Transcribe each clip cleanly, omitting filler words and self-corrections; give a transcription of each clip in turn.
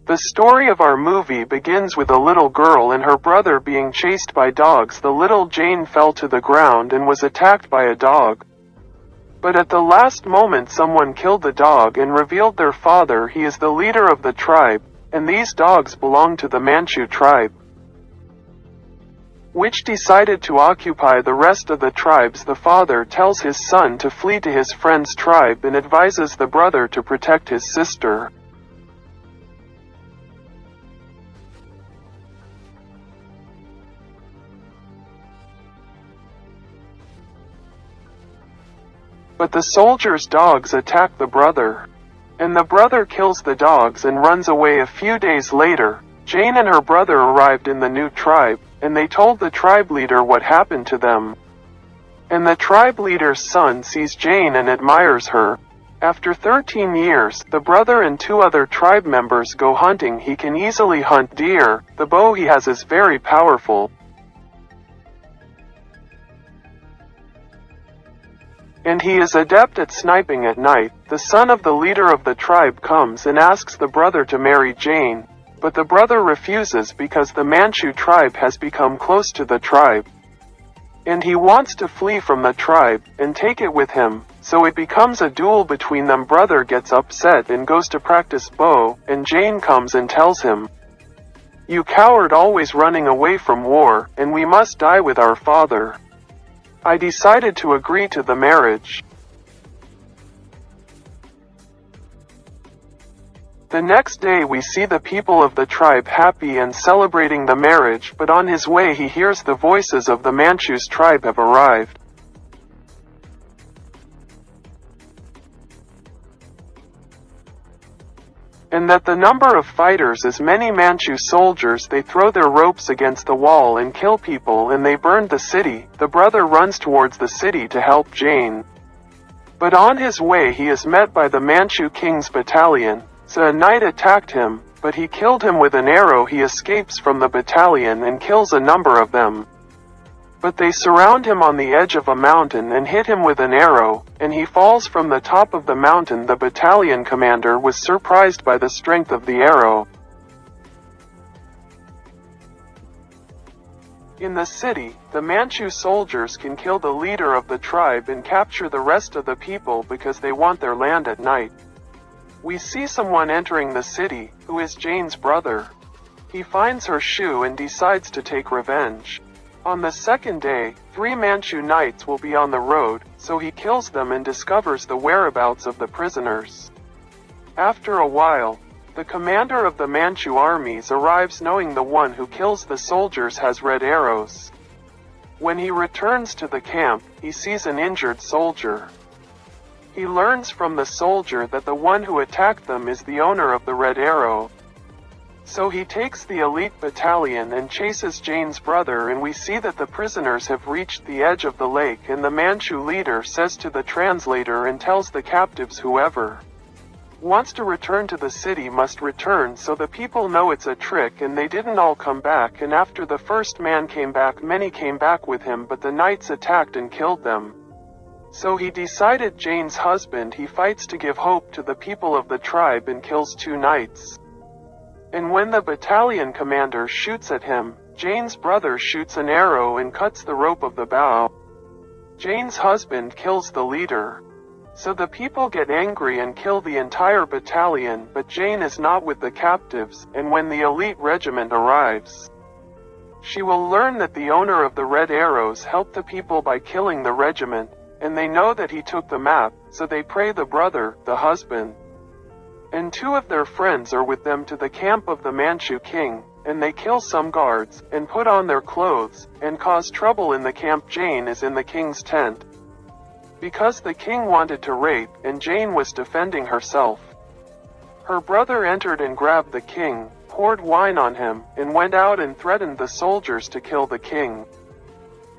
The story of our movie begins with a little girl and her brother being chased by dogs. The little Jane fell to the ground and was attacked by a dog. But at the last moment someone killed the dog and revealed their father. He is the leader of the tribe, and these dogs belong to the Manchu tribe, which decided to occupy the rest of the tribes. The father tells his son to flee to his friend's tribe and advises the brother to protect his sister. But the soldiers' dogs attack the brother, and the brother kills the dogs and runs away. A few days later, Jane and her brother arrived in the new tribe, and they told the tribe leader what happened to them. And the tribe leader's son sees Jane and admires her. After 13 years, the brother and 2 other tribe members go hunting. He can easily hunt deer. The bow he has is very powerful, and he is adept at sniping at night. The son of the leader of the tribe comes and asks the brother to marry Jane, but the brother refuses because the Manchu tribe has become close to the tribe, and he wants to flee from the tribe and take it with him, so it becomes a duel between them. Brother gets upset and goes to practice bow, and Jane comes and tells him, "You coward, always running away from war, and we must die with our father." I decided to agree to the marriage. The next day we see the people of the tribe happy and celebrating the marriage, but on his way he hears the voices of the Manchu's tribe have arrived. And that the number of fighters is many Manchu soldiers. They throw their ropes against the wall and kill people, and they burned the city. The brother runs towards the city to help Jane, but on his way he is met by the Manchu king's battalion. So a knight attacked him, but he killed him with an arrow. He escapes from the battalion and kills a number of them, but they surround him on the edge of a mountain and hit him with an arrow, and he falls from the top of the mountain. The battalion commander was surprised by the strength of the arrow. In the city, the Manchu soldiers can kill the leader of the tribe and capture the rest of the people because they want their land at night. We see someone entering the city, who is Jane's brother. He finds her shoe and decides to take revenge. On the second day, 3 Manchu knights will be on the road, so he kills them and discovers the whereabouts of the prisoners. After a while, the commander of the Manchu armies arrives, knowing the one who kills the soldiers has red arrows. When he returns to the camp, he sees an injured soldier. He learns from the soldier that the one who attacked them is the owner of the red arrow. So he takes the elite battalion and chases Jane's brother, and we see that the prisoners have reached the edge of the lake, and the Manchu leader says to the translator and tells the captives whoever wants to return to the city must return. So the people know it's a trick and they didn't all come back, and after the first man came back, many came back with him, but the knights attacked and killed them. So he decided Jane's husband. He fights to give hope to the people of the tribe and kills 2 knights. And when the battalion commander shoots at him, Jane's brother shoots an arrow and cuts the rope of the bow. Jane's husband kills the leader. So the people get angry and kill the entire battalion, but Jane is not with the captives, and when the elite regiment arrives, she will learn that the owner of the red arrows helped the people by killing the regiment, and they know that he took the map, so they pray the brother, the husband, and 2 of their friends are with them to the camp of the Manchu king, and they kill some guards, and put on their clothes, and cause trouble in the camp. Jane is in the king's tent, because the king wanted to rape, and Jane was defending herself. Her brother entered and grabbed the king, poured wine on him, and went out and threatened the soldiers to kill the king.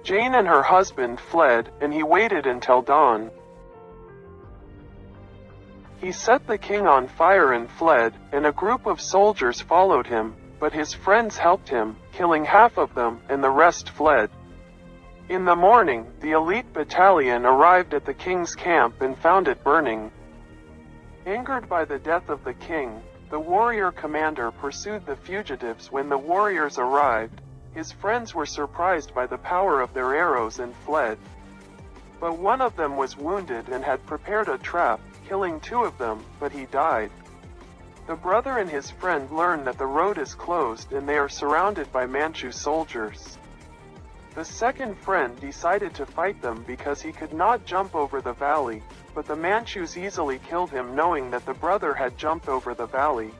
Jane and her husband fled, and he waited until dawn. He set the king on fire and fled, and a group of soldiers followed him, but his friends helped him, killing half of them, and the rest fled. In the morning, the elite battalion arrived at the king's camp and found it burning. Angered by the death of the king, The warrior commander pursued the fugitives. When the warriors arrived, his friends were surprised by the power of their arrows and fled. But one of them was wounded and had prepared a trap, killing 2 of them, but he died. The brother and his friend learn that the road is closed and they are surrounded by Manchu soldiers. The second friend decided to fight them because he could not jump over the valley, but the Manchus easily killed him knowing that the brother had jumped over the valley.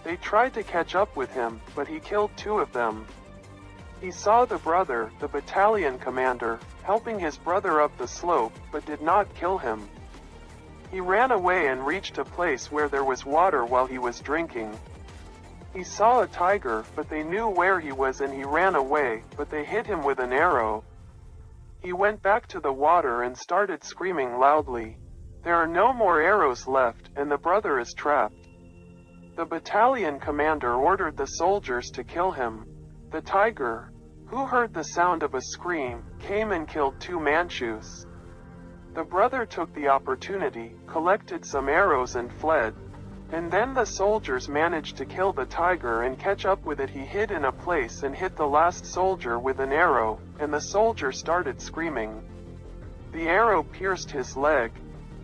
They tried to catch up with him, but he killed 2 of them. He saw the brother, the battalion commander, helping his brother up the slope, but did not kill him. He ran away and reached a place where there was water while he was drinking. He saw a tiger, but they knew where he was and he ran away, but they hit him with an arrow. He went back to the water and started screaming loudly. There are no more arrows left, and the brother is trapped. The battalion commander ordered the soldiers to kill him. The tiger, who heard the sound of a scream, came and killed 2 Manchus. The brother took the opportunity, collected some arrows and fled. And then the soldiers managed to kill the tiger and catch up with it. He hid in a place and hit the last soldier with an arrow, and the soldier started screaming. The arrow pierced his leg.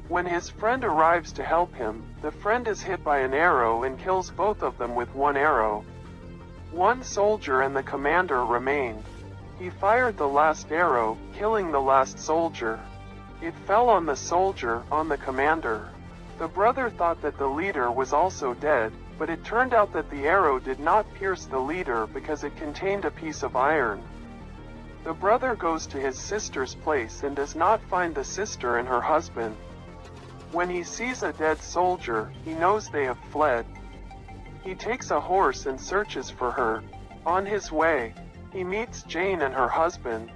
When his friend arrives to help him, the friend is hit by an arrow and kills both of them with 1 arrow. 1 soldier and the commander remained. He fired the last arrow, killing the last soldier. It fell on the soldier, on the commander. The brother thought that the leader was also dead, but it turned out that the arrow did not pierce the leader because it contained a piece of iron. The brother goes to his sister's place and does not find the sister and her husband. When he sees a dead soldier, he knows they have fled. He takes a horse and searches for her. On his way, he meets Jane and her husband.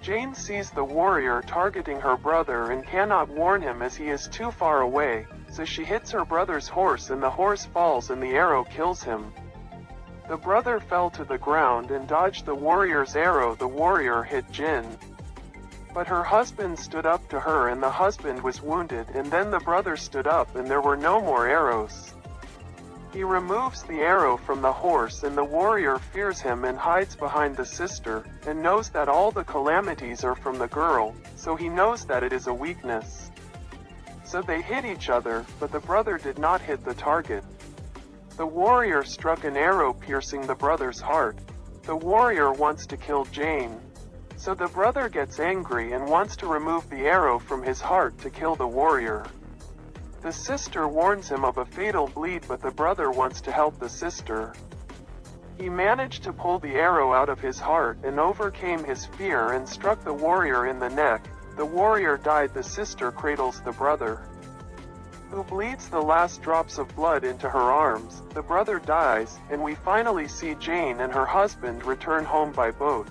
Jane sees the warrior targeting her brother and cannot warn him as he is too far away, so she hits her brother's horse and the horse falls and the arrow kills him. The brother fell to the ground and dodged the warrior's arrow. The warrior hit Jin. But her husband stood up to her and the husband was wounded, and then the brother stood up and there were no more arrows. He removes the arrow from the horse and the warrior fears him and hides behind the sister, and knows that all the calamities are from the girl, so he knows that it is a weakness. So they hit each other, but the brother did not hit the target. The warrior struck an arrow piercing the brother's heart. The warrior wants to kill Jane. So the brother gets angry and wants to remove the arrow from his heart to kill the warrior. The sister warns him of a fatal bleed, but the brother wants to help the sister. He managed to pull the arrow out of his heart and overcame his fear and struck the warrior in the neck. The warrior died. The sister cradles the brother, who bleeds the last drops of blood into her arms. The brother dies, and we finally see Jane and her husband return home by boat.